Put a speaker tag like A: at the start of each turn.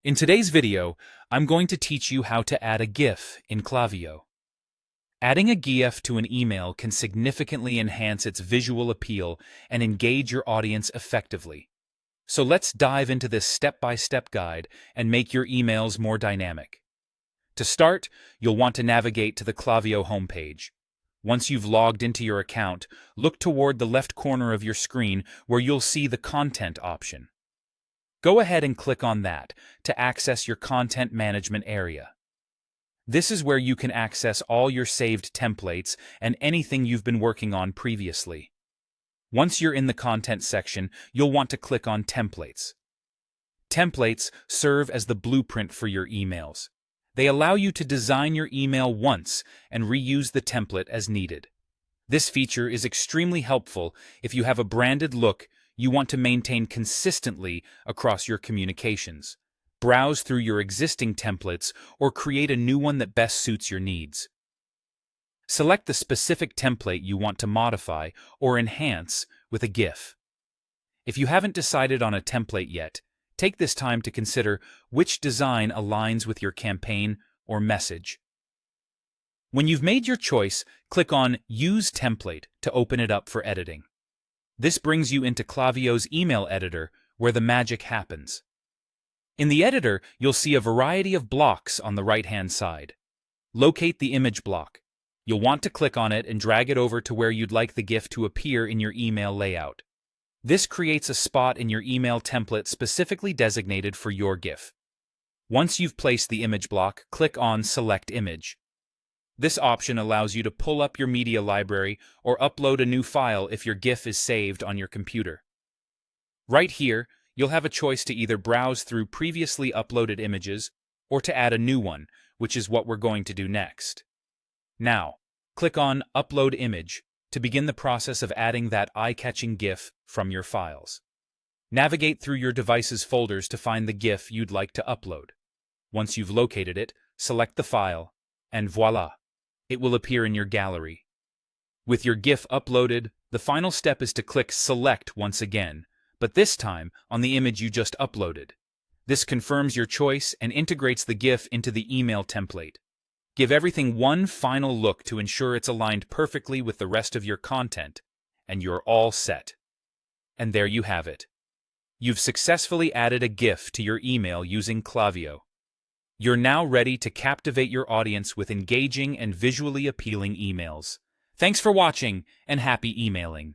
A: In today's video, I'm going to teach you how to add a GIF in Klaviyo. Adding a GIF to an email can significantly enhance its visual appeal and engage your audience effectively. So let's dive into this step-by-step guide and make your emails more dynamic. To start, you'll want to navigate to the Klaviyo homepage. Once you've logged into your account, look toward the left corner of your screen where you'll see the Content option. Go ahead and click on that to access your content management area. This is where you can access all your saved templates and anything you've been working on previously. Once you're in the content section, you'll want to click on Templates. Templates serve as the blueprint for your emails. They allow you to design your email once and reuse the template as needed. This feature is extremely helpful if you have a branded look you want to maintain consistently across your communications. Browse through your existing templates or create a new one that best suits your needs. Select the specific template you want to modify or enhance with a GIF. If you haven't decided on a template yet, take this time to consider which design aligns with your campaign or message. When you've made your choice, click on Use Template to open it up for editing. This brings you into Klaviyo's email editor, where the magic happens. In the editor, you'll see a variety of blocks on the right-hand side. Locate the image block. You'll want to click on it and drag it over to where you'd like the GIF to appear in your email layout. This creates a spot in your email template specifically designated for your GIF. Once you've placed the image block, click on Select Image. This option allows you to pull up your media library or upload a new file if your GIF is saved on your computer. Right here, you'll have a choice to either browse through previously uploaded images or to add a new one, which is what we're going to do next. Now, click on Upload Image to begin the process of adding that eye-catching GIF from your files. Navigate through your device's folders to find the GIF you'd like to upload. Once you've located it, select the file, and voila! It will appear in your gallery. With your GIF uploaded, the final step is to click Select once again, but this time on the image you just uploaded. This confirms your choice and integrates the GIF into the email template. Give everything one final look to ensure it's aligned perfectly with the rest of your content, and you're all set. And there you have it. You've successfully added a GIF to your email using Klaviyo. You're now ready to captivate your audience with engaging and visually appealing emails. Thanks for watching, and happy emailing.